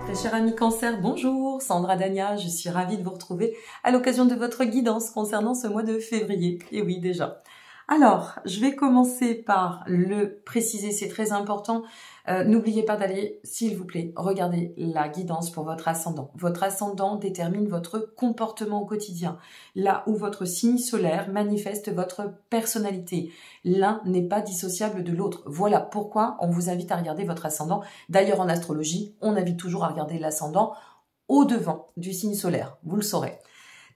Mes chers amis Cancer, bonjour, Sandra Dania, je suis ravie de vous retrouver à l'occasion de votre guidance concernant ce mois de février. Et oui, déjà. Alors, je vais commencer par le préciser, c'est très important. N'oubliez pas d'aller, s'il vous plaît, regarder la guidance pour votre ascendant. Votre ascendant détermine votre comportement au quotidien, là où votre signe solaire manifeste votre personnalité. L'un n'est pas dissociable de l'autre. Voilà pourquoi on vous invite à regarder votre ascendant. D'ailleurs, en astrologie, on invite toujours à regarder l'ascendant au-devant du signe solaire. Vous le saurez.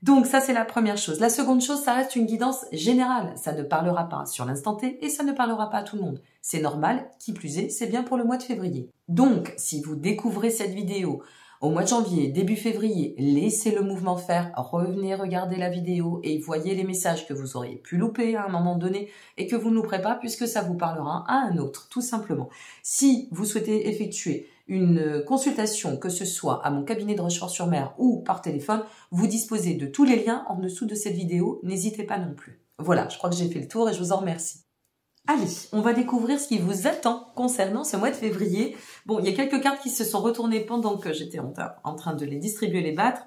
Donc ça, c'est la première chose. La seconde chose, ça reste une guidance générale. Ça ne parlera pas sur l'instant T et ça ne parlera pas à tout le monde. C'est normal, qui plus est, c'est bien pour le mois de février. Donc, si vous découvrez cette vidéo au mois de janvier, début février, laissez le mouvement faire, revenez regarder la vidéo et voyez les messages que vous auriez pu louper à un moment donné et que vous ne louperez pas puisque ça vous parlera à un autre, tout simplement. Si vous souhaitez effectuer une consultation, que ce soit à mon cabinet de Rochefort-sur-Mer ou par téléphone, vous disposez de tous les liens en dessous de cette vidéo, n'hésitez pas non plus. Voilà, je crois que j'ai fait le tour et je vous en remercie. Allez, on va découvrir ce qui vous attend concernant ce mois de février. Bon, il y a quelques cartes qui se sont retournées pendant que j'étais en train de les distribuer, les battre.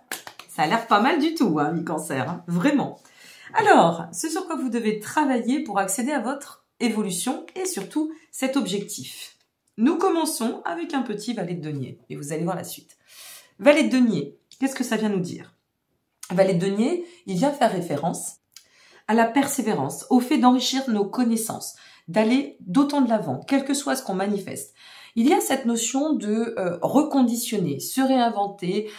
Ça a l'air pas mal du tout, hein, les cancers, hein, vraiment. Alors, ce sur quoi vous devez travailler pour accéder à votre évolution et surtout cet objectif. Nous commençons avec un petit valet de denier et vous allez voir la suite. Valet de denier, qu'est-ce que ça vient nous dire? Valet de denier, il vient faire référence à la persévérance, au fait d'enrichir nos connaissances, d'aller d'autant de l'avant, quel que soit ce qu'on manifeste. Il y a cette notion de reconditionner, se réinventer,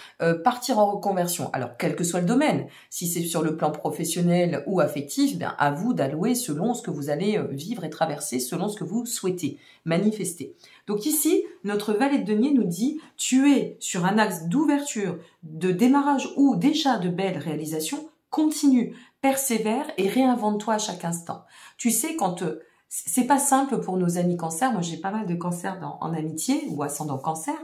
partir en reconversion. Alors, quel que soit le domaine, si c'est sur le plan professionnel ou affectif, bien, à vous d'allouer selon ce que vous allez vivre et traverser, selon ce que vous souhaitez manifester. Donc ici, notre valet de denier nous dit, tu es sur un axe d'ouverture, de démarrage ou déjà de belles réalisations, continue, persévère et réinvente-toi à chaque instant. Tu sais, quand c'est pas simple pour nos amis cancers, moi j'ai pas mal de cancers en amitié ou ascendant cancer,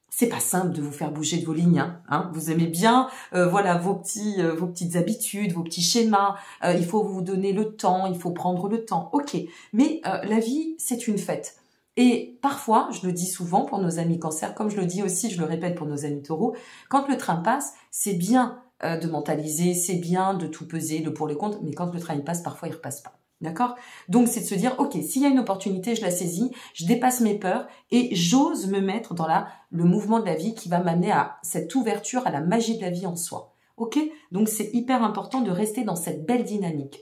c'est pas simple de vous faire bouger de vos lignes, hein. Vous aimez bien, voilà, vos petites habitudes, vos petits schémas. Il faut vous donner le temps, il faut prendre le temps. Ok, mais la vie c'est une fête. Et parfois, je le dis souvent pour nos amis cancers, comme je le dis aussi, je le répète pour nos amis taureaux, quand le train passe, c'est bien de mentaliser, c'est bien de tout peser, le pour le contre, mais quand le train il passe, parfois il repasse pas. D'accord? Donc c'est de se dire, ok, s'il y a une opportunité, je la saisis, je dépasse mes peurs et j'ose me mettre dans le mouvement de la vie qui va m'amener à cette ouverture, à la magie de la vie en soi. Ok? Donc c'est hyper important de rester dans cette belle dynamique.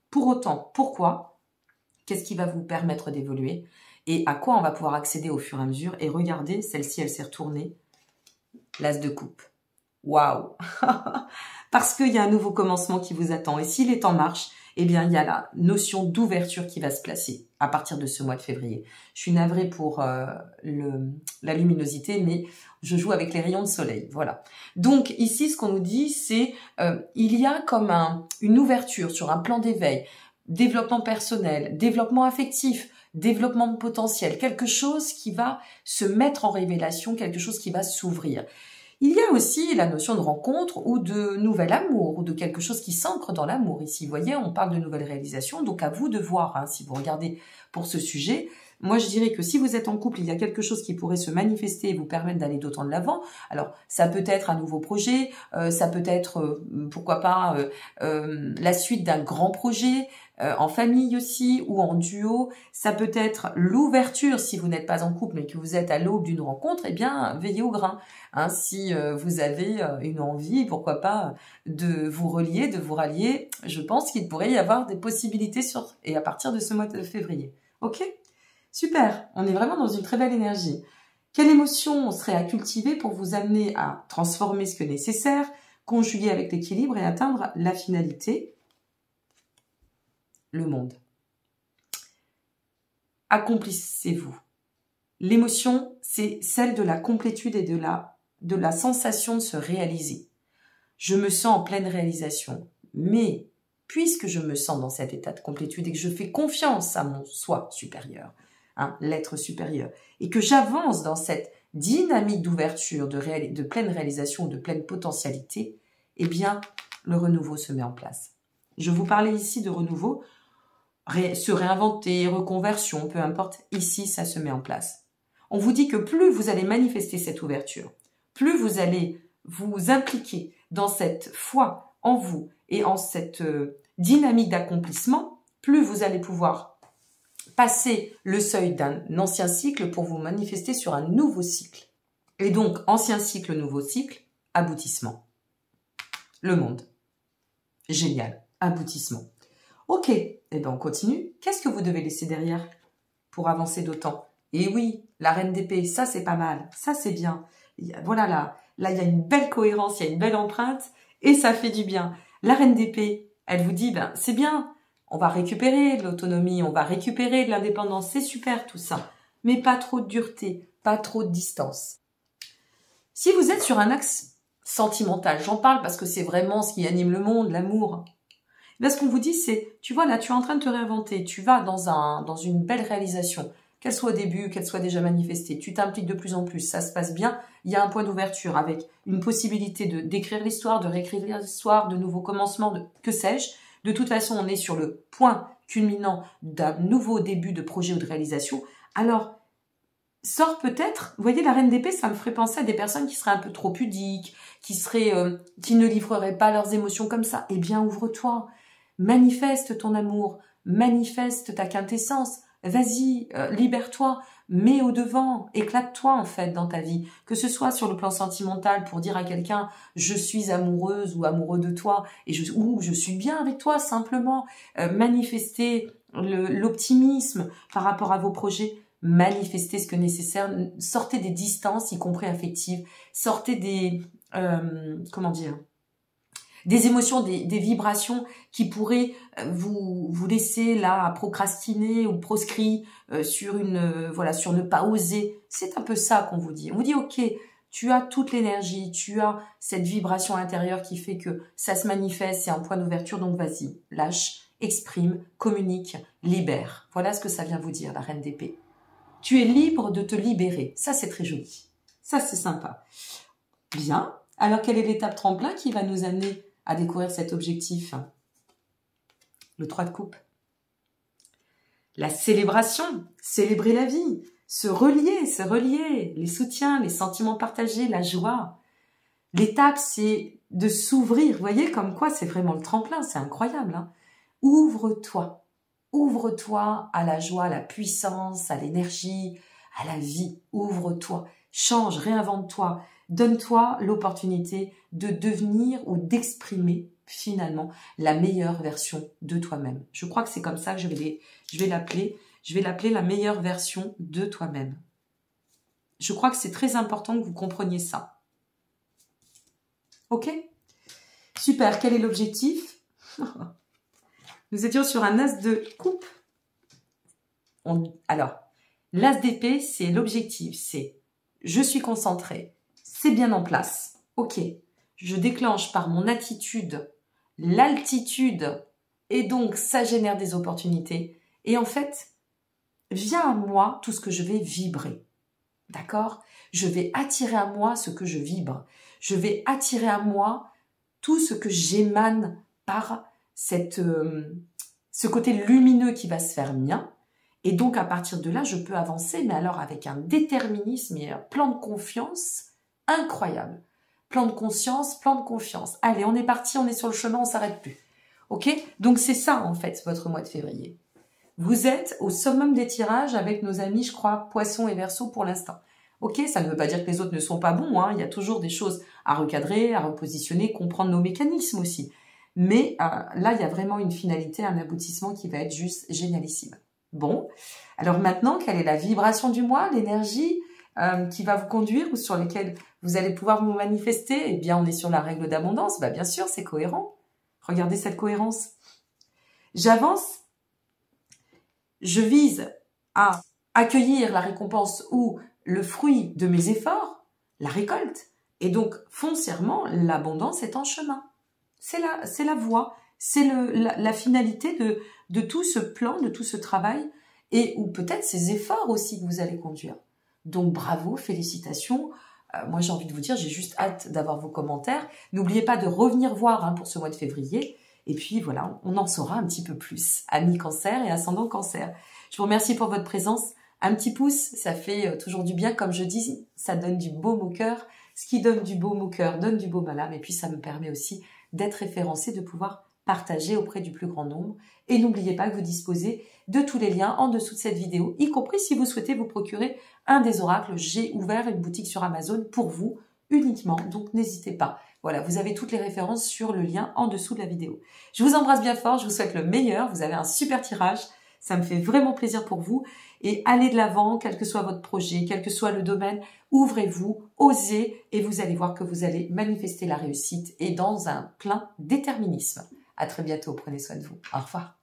Pour autant, pourquoi? Qu'est-ce qui va vous permettre d'évoluer? Et à quoi on va pouvoir accéder au fur et à mesure? Et regardez, celle-ci, elle s'est retournée. L'as de coupe. Waouh! Parce qu'il y a un nouveau commencement qui vous attend. Et s'il est en marche, eh bien, il y a la notion d'ouverture qui va se placer à partir de ce mois de février. Je suis navrée pour la luminosité, mais je joue avec les rayons de soleil. Voilà. Donc, ici, ce qu'on nous dit, c'est il y a comme une ouverture sur un plan d'éveil, développement personnel, développement affectif, développement potentiel, quelque chose qui va se mettre en révélation, quelque chose qui va s'ouvrir. Il y a aussi la notion de rencontre ou de nouvel amour ou de quelque chose qui s'ancre dans l'amour. Ici, vous voyez, on parle de nouvelles réalisations, donc à vous de voir, hein, si vous regardez pour ce sujet. Moi, je dirais que si vous êtes en couple, il y a quelque chose qui pourrait se manifester et vous permettre d'aller d'autant de l'avant. Alors, ça peut être un nouveau projet, ça peut être, pourquoi pas, la suite d'un grand projet, en famille aussi ou en duo. Ça peut être l'ouverture, si vous n'êtes pas en couple mais que vous êtes à l'aube d'une rencontre, eh bien, veillez au grain. Hein, si vous avez une envie, pourquoi pas, de vous relier, de vous rallier, je pense qu'il pourrait y avoir des possibilités et à partir de ce mois de février. Ok ? Super, on est vraiment dans une très belle énergie. Quelle émotion serait à cultiver pour vous amener à transformer ce que nécessaire, conjuguer avec l'équilibre et atteindre la finalité, le monde. Accomplissez-vous. L'émotion, c'est celle de la complétude et de la sensation de se réaliser. Je me sens en pleine réalisation, mais puisque je me sens dans cet état de complétude et que je fais confiance à mon soi supérieur, hein, l'être supérieur, et que j'avance dans cette dynamique d'ouverture, de pleine réalisation, de pleine potentialité, eh bien, le renouveau se met en place. Je vous parlais ici de renouveau, se réinventer, reconversion, peu importe, ici, ça se met en place. On vous dit que plus vous allez manifester cette ouverture, plus vous allez vous impliquer dans cette foi en vous et en cette dynamique d'accomplissement, plus vous allez pouvoir passer le seuil d'un ancien cycle pour vous manifester sur un nouveau cycle. Et donc, ancien cycle, nouveau cycle, aboutissement. Le monde. Génial. Aboutissement. Ok, eh bien on continue. Qu'est-ce que vous devez laisser derrière pour avancer d'autant? Et oui, la reine d'épée, ça c'est pas mal, ça c'est bien. Voilà, là il y a une belle cohérence, il y a une belle empreinte et ça fait du bien. La reine d'épée, elle vous dit, ben c'est bien, on va récupérer de l'autonomie, on va récupérer de l'indépendance, c'est super tout ça. Mais pas trop de dureté, pas trop de distance. Si vous êtes sur un axe sentimental, j'en parle parce que c'est vraiment ce qui anime le monde, l'amour. Là, ce qu'on vous dit, c'est, tu vois, là, tu es en train de te réinventer, tu vas dans une belle réalisation, qu'elle soit au début, qu'elle soit déjà manifestée, tu t'impliques de plus en plus, ça se passe bien, il y a un point d'ouverture avec une possibilité d'écrire l'histoire, de réécrire l'histoire, de nouveaux commencements, que sais-je. De toute façon, on est sur le point culminant d'un nouveau début de projet ou de réalisation. Alors, sort peut-être, vous voyez, la reine d'épée, ça me ferait penser à des personnes qui seraient un peu trop pudiques, qui ne livreraient pas leurs émotions comme ça. Eh bien, ouvre-toi, manifeste ton amour, manifeste ta quintessence, vas-y, libère-toi, mets au devant, éclate-toi en fait dans ta vie, que ce soit sur le plan sentimental pour dire à quelqu'un je suis amoureuse ou amoureux de toi ou je suis bien avec toi simplement, manifester l'optimisme par rapport à vos projets. Manifestez ce que nécessaire, sortez des distances, y compris affectives, sortez des, des émotions, des vibrations qui pourraient vous laisser là à procrastiner ou proscrit sur sur ne pas oser. C'est un peu ça qu'on vous dit. On vous dit ok, tu as toute l'énergie, tu as cette vibration intérieure qui fait que ça se manifeste, c'est un point d'ouverture, donc vas-y, lâche, exprime, communique, libère. Voilà ce que ça vient vous dire, la reine d'épée. Tu es libre de te libérer. Ça, c'est très joli. Ça, c'est sympa. Bien. Alors, quelle est l'étape tremplin qui va nous amener à découvrir cet objectif? Le 3 de coupe. La célébration. Célébrer la vie. Se relier. Les soutiens, les sentiments partagés, la joie. L'étape, c'est de s'ouvrir. Vous voyez, comme quoi, c'est vraiment le tremplin. C'est incroyable. Hein. Ouvre-toi. Ouvre-toi à la joie, à la puissance, à l'énergie, à la vie. Ouvre-toi, change, réinvente-toi, donne-toi l'opportunité de devenir ou d'exprimer finalement la meilleure version de toi-même. Je crois que c'est comme ça que je vais l'appeler. Je vais l'appeler la meilleure version de toi-même. Je crois que c'est très important que vous compreniez ça. Ok? Super, quel est l'objectif? Nous étions sur un as de coupe. Alors, l'as d'épée, c'est l'objectif. C'est je suis concentrée. C'est bien en place. Ok. Je déclenche par mon attitude l'altitude et donc ça génère des opportunités. Et en fait, vient à moi tout ce que je vais vibrer. D'accord? Je vais attirer à moi ce que je vibre. Je vais attirer à moi tout ce que j'émane par ce côté lumineux qui va se faire mien. Et donc, à partir de là, je peux avancer, mais alors avec un déterminisme et un plan de confiance incroyable. Plan de conscience, plan de confiance. Allez, on est parti, on est sur le chemin, on s'arrête plus. Ok? Donc, c'est ça, en fait, votre mois de février. Vous êtes au summum des tirages avec nos amis, je crois, Poissons et Verseaux pour l'instant. Ok? Ça ne veut pas dire que les autres ne sont pas bons, hein. Il y a toujours des choses à recadrer, à repositionner, comprendre nos mécanismes aussi. Mais là, il y a vraiment une finalité, un aboutissement qui va être juste génialissime. Bon, alors maintenant, quelle est la vibration du mois, l'énergie qui va vous conduire ou sur lesquelles vous allez pouvoir vous manifester? Eh bien, on est sur la règle d'abondance. Bah, bien sûr, c'est cohérent. Regardez cette cohérence. J'avance, je vise à accueillir la récompense ou le fruit de mes efforts, la récolte. Et donc, foncièrement, l'abondance est en chemin. C'est la voie, c'est la finalité de tout ce plan, de tout ce travail, et ou peut-être ces efforts aussi que vous allez conduire. Donc bravo, félicitations. Moi j'ai envie de vous dire, j'ai juste hâte d'avoir vos commentaires. N'oubliez pas de revenir voir pour ce mois de février. Et puis voilà, on en saura un petit peu plus. Amis Cancer et ascendant Cancer. Je vous remercie pour votre présence. Un petit pouce, ça fait toujours du bien. Comme je dis, ça donne du baume au cœur. Ce qui donne du baume au cœur donne du baume à l'âme. Et puis, ça me permet aussi d'être référencé, de pouvoir partager auprès du plus grand nombre. Et n'oubliez pas que vous disposez de tous les liens en dessous de cette vidéo, y compris si vous souhaitez vous procurer un des oracles. J'ai ouvert une boutique sur Amazon pour vous uniquement, donc n'hésitez pas. Voilà, vous avez toutes les références sur le lien en dessous de la vidéo. Je vous embrasse bien fort, je vous souhaite le meilleur, vous avez un super tirage, ça me fait vraiment plaisir pour vous. Et allez de l'avant, quel que soit votre projet, quel que soit le domaine, ouvrez-vous, osez, et vous allez voir que vous allez manifester la réussite et dans un plein déterminisme. À très bientôt, prenez soin de vous. Au revoir.